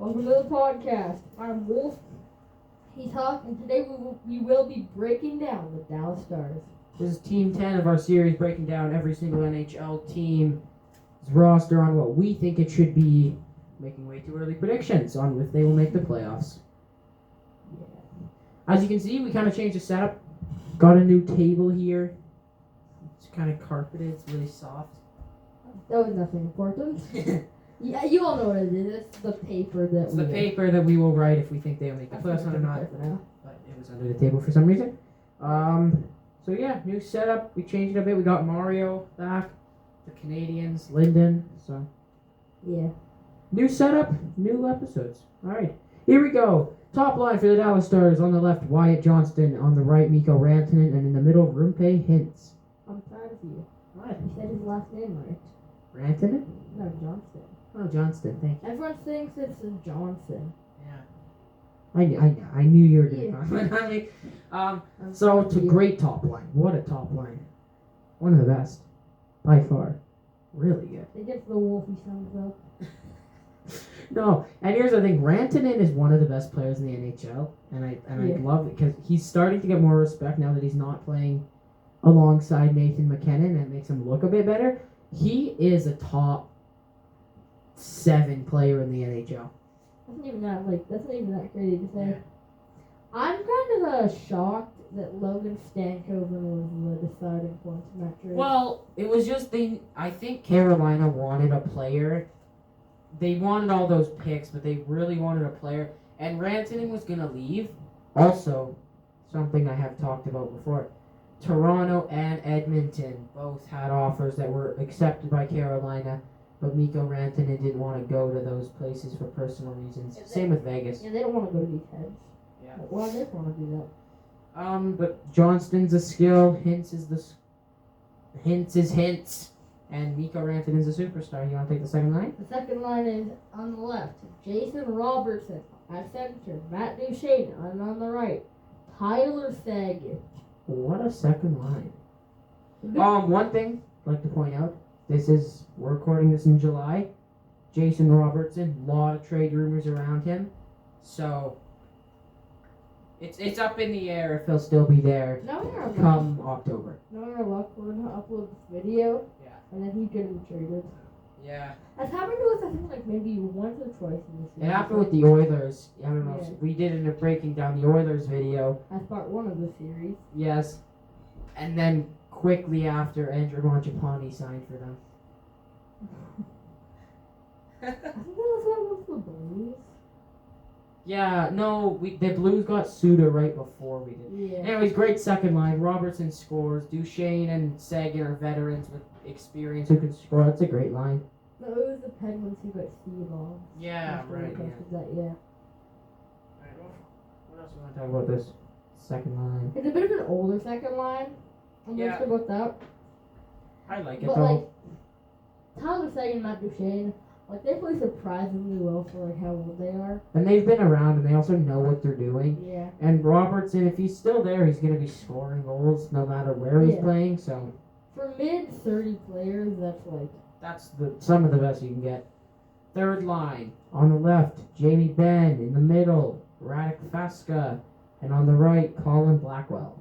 Welcome to the podcast. I'm Wolf. He's Hawk, and today we will be breaking down the Dallas Stars. This is Team 10 of our series, breaking down every single NHL team's roster on what we think it should be, making way too early predictions on if they will make the playoffs. Yeah. As you can see, we kind of changed the setup. Got a new table here. It's kind of carpeted. It's really soft. That was nothing important. Yeah, you all know what it is. It's the paper that It's the paper that we will write if we think they'll make the playoffs or not. But it was under the table for some reason. So yeah, new setup. We changed it a bit. We got Mario back, the Canadians, Linden. So yeah, new setup, new episodes. All right, here we go. Top line for the Dallas Stars. On the left, Wyatt Johnston. On the right, Mikko Rantanen. And in the middle, Rumpe Hintz. I'm proud of you. What? You said his last name right. Rantanen? No, Johnston. Oh, Johnston. Thank you. Everyone thinks it's Johnson. Yeah. I knew you were going to Yeah. comment on me. So it's a great top line. What a top line. One of the best. By far. Really good. It gets the Wolfie sounds though. No, and here's the thing. Rantanen is one of the best players in the NHL, and I love it because he's starting to get more respect now that he's not playing alongside Nathan McKinnon, and it makes him look a bit better. He is a top 7 player in the NHL. That's not even that crazy to say. Yeah. I'm kind of shocked that Logan Stankoven was the deciding point in that trade. Well, it was just I think Carolina wanted a player. They wanted all those picks, but they really wanted a player. And Rantanen was going to leave. Also, something I have talked about before, Toronto and Edmonton both had offers that were accepted by Carolina, but Mikko Rantanen didn't want to go to those places for personal reasons. Same with Vegas. Yeah, they don't want to go to these heads. Yeah. Why do they want to do that? But Johnston's a skill. Hintz is Hintz. And Mikko Rantanen's a superstar. You want to take the second line? The second line is on the left, Jason Robertson. At center, Matt Duchene. And on the right, Tyler Seguin. What a second line. One thing I'd like to point out, we're recording this in July. Jason Robertson, a lot of trade rumors around him. So it's up in the air if he'll still be there come October. No matter what, we're gonna upload this video. Yeah. And then he's gonna be traded. Yeah. That's happened to us, I think, like maybe once or twice in this season. It happened with the Oilers. I don't know. Yeah. We did end up breaking down the Oilers video. As part 1 of the series. Yes. And then quickly after, Andrew Mangiapane signed for them. I think that was one of the Blues. Yeah, no, the Blues got Suda right before we did. Yeah. Anyways, great second line. Robertson scores. Duchene and Seguin are veterans with experience who can score. That's a great line. No, it was the Penguins who got Steve-on. Yeah, right. Yeah. That, yeah. What else do we want to talk about this second line? It's a bit of an older second line. I'm Yeah. not sure about that. I like it But, though. like, Tyler Seguin and Matt Duchene, like, they play surprisingly well for, like, how old they are. And they've been around and they also know what they're doing. Yeah. And Robertson, if he's still there, he's going to be scoring goals no matter where he's playing. So For mid-30 players, that's, like... that's some of the best you can get. Third line. On the left, Jamie Benn. In the middle, Radek Faska. And on the right, Colin Blackwell.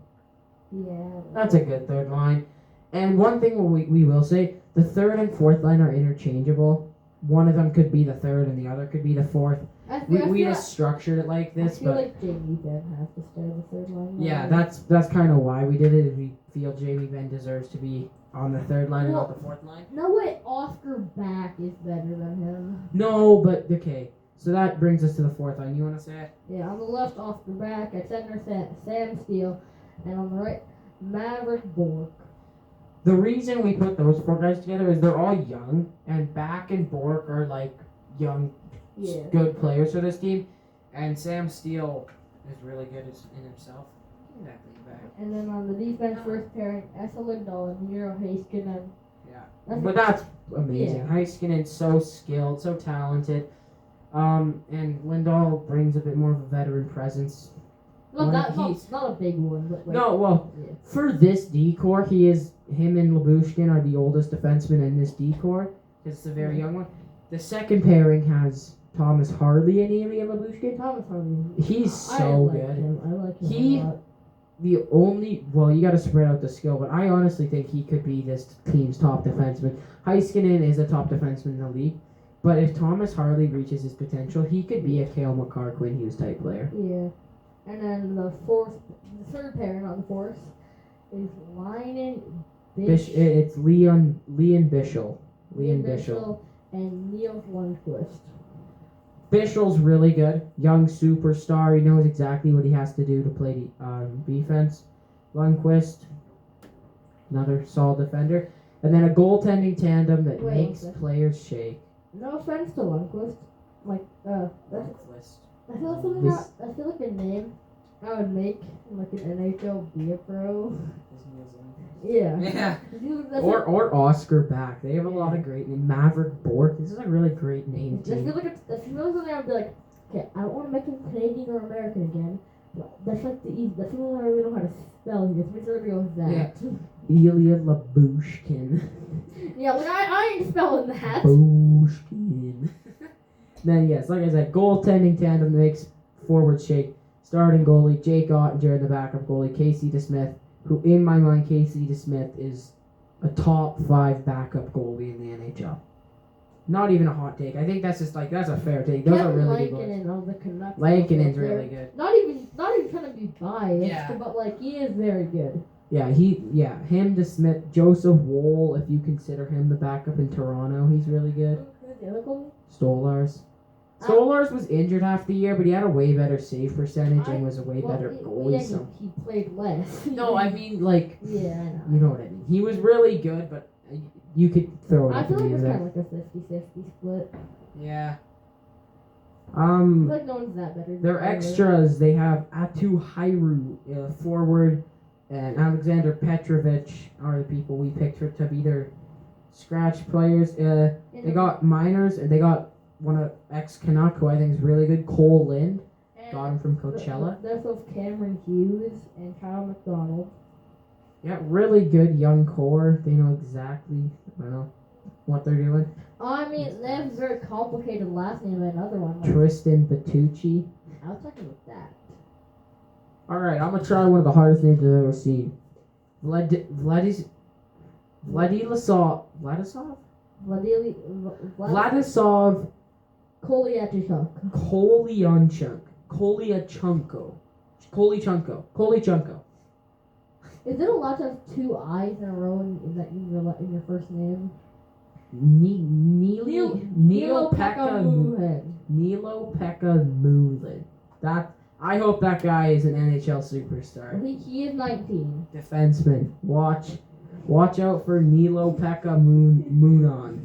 Yeah. That's a good third line. And one thing we will say, the third and fourth line are interchangeable. One of them could be the third and the other could be the fourth. We just structured it like this. I feel like Jamie Benn has to stay on the third line. Yeah, that's kind of why we did it. We feel Jamie Benn deserves to be on the third line and not the fourth line. No way Oscar Back is better than him. No, but okay. So that brings us to the fourth line. You want to say it? Yeah, on the left, Oscar Back. At center, Sam Steele. And on the right, Maverick Bork. The reason we put those 4 guys together is they're all young, and Back and Bork are like young, good players for this team. And Sam Steele is really good in himself. Exactly back. And then on the defense, first pairing, Esa Lindahl and Miro Heiskanen. Yeah. But that's amazing. Yeah. Heiskanen's so skilled, so talented. And Lindahl brings a bit more of a veteran presence. Not a big one, but like, for this D-core, him and Lyubushkin are the oldest defensemen in this D-core, because it's a very young one. The second pairing has Thomas Harley and Ilya Labushkin. Thomas Harley. He's I so like good. him. I like him He- a lot. You got to spread out the skill, but I honestly think he could be this team's top defenseman. Heiskanen is a top defenseman in the league, but if Thomas Harley reaches his potential, he could be a Cale Makar, Quinn Hughes type player. Yeah. And then the third pair, not the fourth, is Lynon It's Leon Bischel. Leon Bischel. and Neil Lundqvist. Bischel's really good. Young superstar. He knows exactly what he has to do to play defense. Lundqvist, another solid defender. And then a goaltending tandem that Wait, makes okay. players shake. No offense to Lundqvist. Like, Lundqvist. I feel like something I feel like a name I would make like an NHL beer pro. Yeah. Yeah. That's Or Oscar Back. They have a lot of great names. Maverick Bork. This is a really great name I team. feel like I feel like something I'd be like, okay, I don't want to make him Canadian or American again. But that's like the easy. That's the only one I really know how to spell here. So make sure everybody goes that. Ilya Labushkin. Yeah, like I ain't spelling that. Bushkin. Then yes, like I said, goaltending tandem makes forward shake. Starting goalie Jake Ottinger and the backup goalie Casey DeSmith, who in my mind Casey DeSmith is a top 5 backup goalie in the NHL. Not even a hot take. I think that's just like that's a fair take. Those are really good goalies. Lankinen of the Canucks. Lankinen's really good. Not even trying to be biased, Yeah. but like he is very good. Him DeSmith, Joseph Woll, if you consider him the backup in Toronto, he's really good. Who's the other goalie? Stolars was injured half the year, but he had a way better save percentage and was a way better goalie. Yeah, So he played less. no, I mean like Yeah, I know. you know what I mean. He was really good, but you could throw it. I up feel to like me it's there. kind of like a 50-50 split. Yeah. I feel like no one's that better. Their extras, they have Atu Hairu, forward, and Alexander Petrovich are the people we picked to be their scratch players. They got minors, and they got one of ex-Canuck, who I think is really good, Cole Lind. Got him from Coachella. There's those Cameron Hughes and Kyle McDonald. Yeah, really good young core. They know exactly, what they're doing. I mean, they have a very complicated last name and another one. Like, Tristan Bertucci. I was talking about that. Alright, I'm gonna try one of the hardest names I've ever seen. Vladislav Kolyachunko. Is it allowed to have 2 I's in a row in your first name? Nilo-Pekka Moulin. I hope that guy is an NHL I superstar. think he is 19. Defenseman. Watch out for Nilo-Pekka Moonon.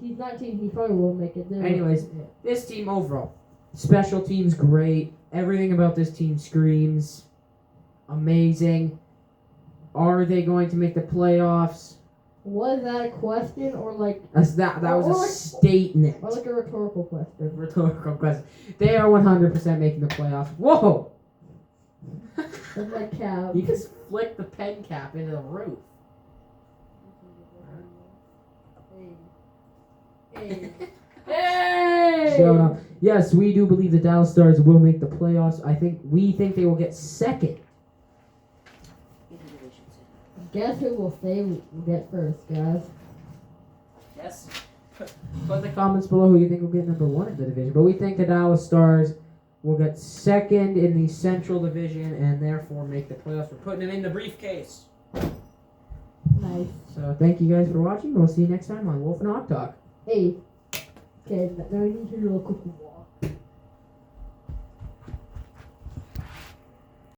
He's 19. He probably will make it there. Anyways, this team overall, special teams great. Everything about this team screams amazing. Are they going to make the playoffs? Was that a question or like? That was a statement. Or like a rhetorical question? Rhetorical question. They are 100% making the playoffs. Whoa! That's my cap. You just flicked the pen cap into the roof. Hey! Shut up. Yes, we do believe the Dallas Stars will make the playoffs. We think they will get second. Guess who will say we get first, guys? Yes. Put in the comments below who you think will get number 1 in the division. But we think the Dallas Stars will get second in the Central Division and therefore make the playoffs. We're putting them in the briefcase. Nice. So thank you guys for watching. We'll see you next time on Wolf and Hawk Talk. Hey. Okay, now you need to do a quick walk.